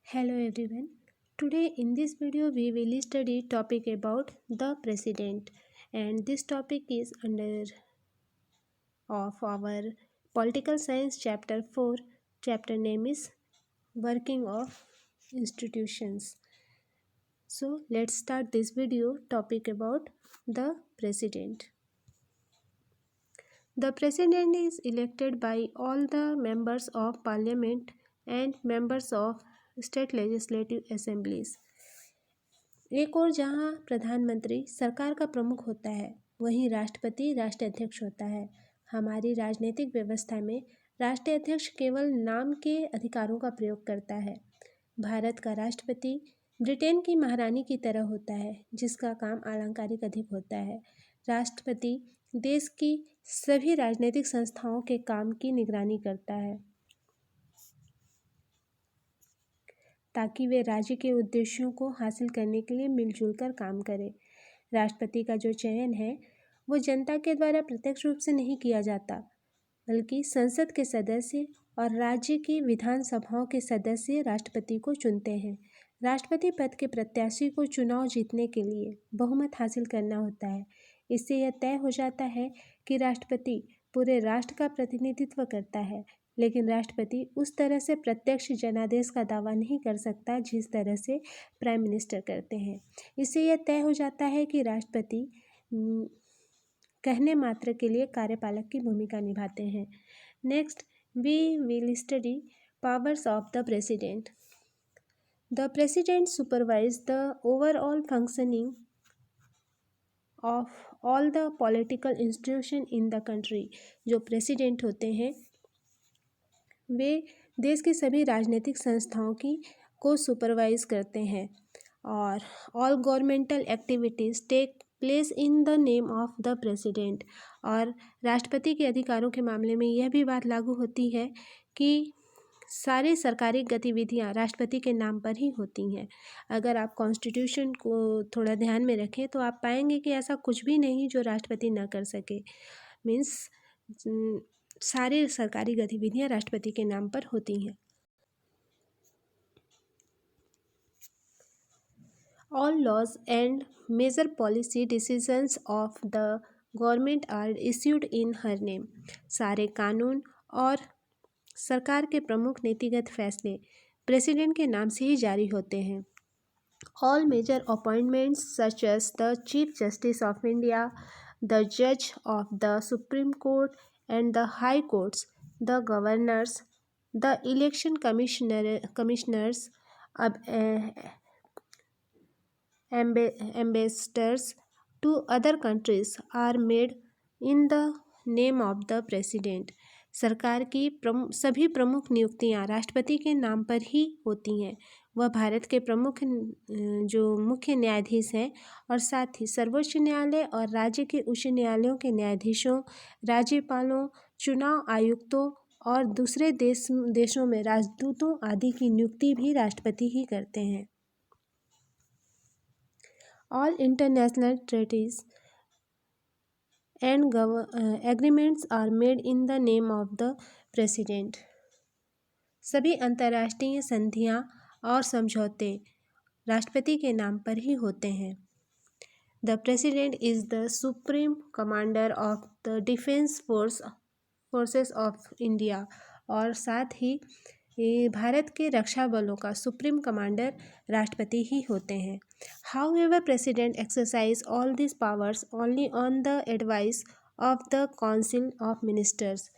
Hello everyone. Today in this video we will study topic about the president, and this topic is under of our political science chapter 4. Chapter name is working of institutions. So let's start this video topic about the president. The president is elected by all the members of parliament and members of state legislative assemblies. एक और जहाँ प्रधानमंत्री सरकार का प्रमुख होता है, वहीं राष्ट्रपति राष्ट्राध्यक्ष होता है। हमारी राजनीतिक व्यवस्था में राष्ट्राध्यक्ष केवल नाम के अधिकारों का प्रयोग करता है। भारत का राष्ट्रपति ब्रिटेन की महारानी की तरह होता है, जिसका काम आलंकारिक अधिक होता है। राष्ट्रपति देश की सभी राजनीतिक संस्थाओं के काम की निगरानी करता है, ताकि वे राज्य के उद्देश्यों को हासिल करने के लिए मिलजुल कर काम करें। राष्ट्रपति का जो चयन है वो जनता के द्वारा प्रत्यक्ष रूप से नहीं किया जाता, बल्कि संसद के सदस्य और राज्य की विधानसभाओं के सदस्य राष्ट्रपति को चुनते हैं। राष्ट्रपति पद के प्रत्याशी को चुनाव जीतने के लिए बहुमत हासिल करना होता है। इससे यह तय हो जाता है कि राष्ट्रपति पूरे राष्ट्र का प्रतिनिधित्व करता है, लेकिन राष्ट्रपति उस तरह से प्रत्यक्ष जनादेश का दावा नहीं कर सकता जिस तरह से प्राइम मिनिस्टर करते हैं। इससे यह तय हो जाता है कि राष्ट्रपति कहने मात्र के लिए कार्यपालक की भूमिका निभाते हैं। Next we will study powers of the president. The president supervise the overall functioning of all the political institution in the country. जो प्रेसिडेंट होते हैं वे देश की सभी राजनीतिक संस्थाओं को सुपरवाइज करते हैं, और all governmental activities take place in the name of the president. और राष्ट्रपति के अधिकारों के मामले में यह भी बात लागू होती है कि सारी सरकारी गतिविधियां राष्ट्रपति के नाम पर ही होती हैं। अगर आप कॉन्स्टिट्यूशन को थोड़ा ध्यान में रखें तो आप पाएंगे कि ऐसा कुछ भी नहीं जो राष्ट्रपति न कर सके। मीन्स सारी सरकारी गतिविधियां राष्ट्रपति के नाम पर होती हैं। All laws and major policy decisions of the government are issued in her name. सारे कानून और सरकार के प्रमुख नीतिगत फैसले प्रेसिडेंट के नाम से ही जारी होते हैं। All major appointments such as the chief justice of India, the जज of the supreme court and the high courts, the governors, the election commissioners, ambassadors to other countries are made in the name of the president. सरकार की सभी प्रमुख नियुक्तियां राष्ट्रपति के नाम पर ही होती हैं। वह भारत के प्रमुख जो मुख्य न्यायाधीश हैं और साथ ही सर्वोच्च न्यायालय और राज्य के उच्च न्यायालयों के न्यायाधीशों, राज्यपालों, चुनाव आयुक्तों और दूसरे देशों में राजदूतों आदि की नियुक्ति भी राष्ट्रपति ही करते हैं। All international treaties and agreements are made in the name of the president. सभी अंतर्राष्ट्रीय संधियां और समझौते राष्ट्रपति के नाम पर ही होते हैं। The president is the supreme commander of the defence forces of India. और साथ ही भारत के रक्षा बलों का सुप्रीम कमांडर राष्ट्रपति ही होते हैं। However president exercise all this powers only on the advice of the council of ministers.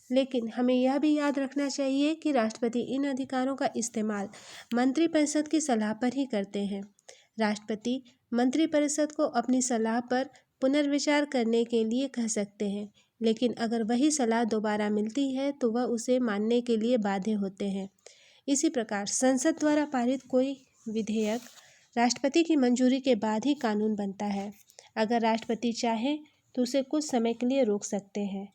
लेकिन हमें यह भी याद रखना चाहिए कि राष्ट्रपति इन अधिकारों का इस्तेमाल मंत्रिपरिषद की सलाह पर ही करते हैं। राष्ट्रपति मंत्रिपरिषद को अपनी सलाह पर पुनर्विचार करने के लिए कह सकते हैं, लेकिन अगर वही सलाह दोबारा मिलती है तो वह उसे मानने के लिए बाध्य होते हैं। इसी प्रकार संसद द्वारा पारित कोई विधेयक राष्ट्रपति की मंजूरी के बाद ही कानून बनता है। अगर राष्ट्रपति चाहे तो उसे कुछ समय के लिए रोक सकते हैं।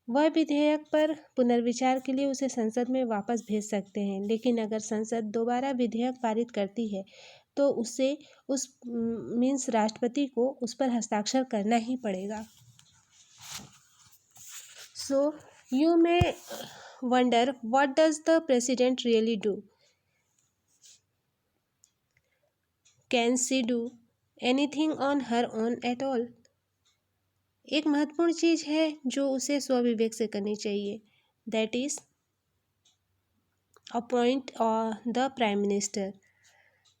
वह विधेयक पर पुनर्विचार के लिए उसे संसद में वापस भेज सकते हैं, लेकिन अगर संसद दोबारा विधेयक पारित करती है तो उसे मीन्स राष्ट्रपति को उस पर हस्ताक्षर करना ही पड़ेगा। So you may wonder, what does the president really do? Can she do anything on her own at all? एक महत्वपूर्ण चीज़ है जो उसे स्वविवेक से करनी चाहिए, that is appoint the prime minister.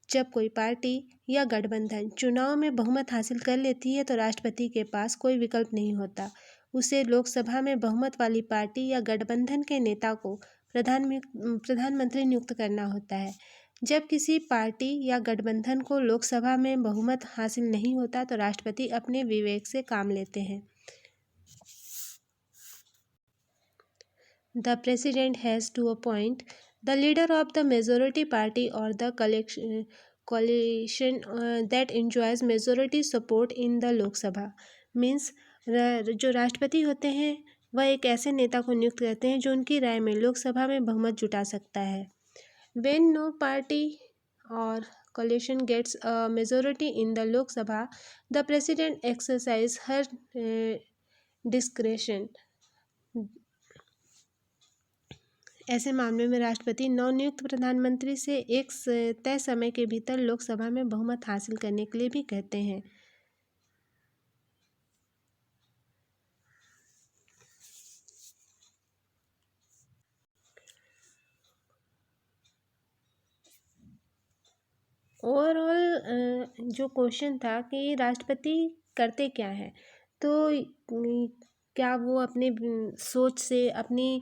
जब कोई पार्टी या गठबंधन चुनाव में बहुमत हासिल कर लेती है तो राष्ट्रपति के पास कोई विकल्प नहीं होता, उसे लोकसभा में बहुमत वाली पार्टी या गठबंधन के नेता को प्रधानमंत्री नियुक्त करना होता है। जब किसी पार्टी या गठबंधन को लोकसभा में बहुमत हासिल नहीं होता तो राष्ट्रपति अपने विवेक से काम लेते हैं। The president has to appoint the leader of the majority party or the coalition that enjoys majority support in the Lok Sabha. Means जो राष्ट्रपति होते हैं वह एक ऐसे नेता को नियुक्त करते हैं जो उनकी राय में लोकसभा में बहुमत जुटा सकता है। When no party or coalition gets a majority in the Lok Sabha, the president exercises her discretion. ऐसे मामले में राष्ट्रपति नवनियुक्त प्रधानमंत्री से एक तय समय के भीतर लोकसभा में बहुमत हासिल करने के लिए भी कहते हैं। ओवरऑल जो क्वेश्चन था कि राष्ट्रपति करते क्या हैं, तो क्या वो अपने सोच से अपनी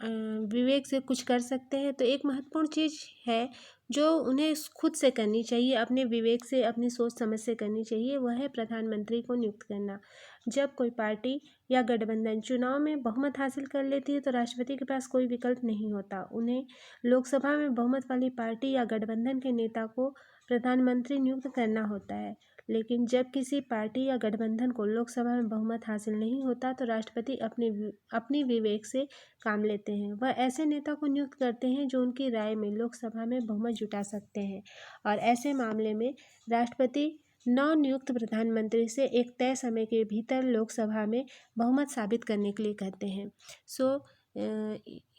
विवेक से कुछ कर सकते हैं? तो एक महत्वपूर्ण चीज़ है जो उन्हें खुद से करनी चाहिए, अपने विवेक से, अपनी सोच समझ से करनी चाहिए, वह है प्रधानमंत्री को नियुक्त करना। जब कोई पार्टी या गठबंधन चुनाव में बहुमत हासिल कर लेती है तो राष्ट्रपति के पास कोई विकल्प नहीं होता, उन्हें लोकसभा में बहुमत वाली पार्टी या गठबंधन के नेता को प्रधानमंत्री नियुक्त करना होता है। लेकिन जब किसी पार्टी या गठबंधन को लोकसभा में बहुमत हासिल नहीं होता तो राष्ट्रपति अपनी विवेक से काम लेते हैं। वह ऐसे नेता को नियुक्त करते हैं जो उनकी राय में लोकसभा में बहुमत जुटा सकते हैं, और ऐसे मामले में राष्ट्रपति नवनियुक्त प्रधानमंत्री से एक तय समय के भीतर लोकसभा में बहुमत साबित करने के लिए कहते हैं। So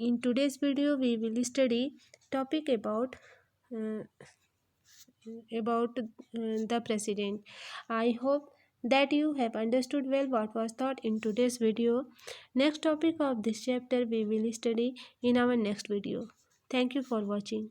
in today's video we will study topic about the president. I hope that you have understood well what was taught in today's video. Next topic of this chapter we will study in our next video. Thank you for watching.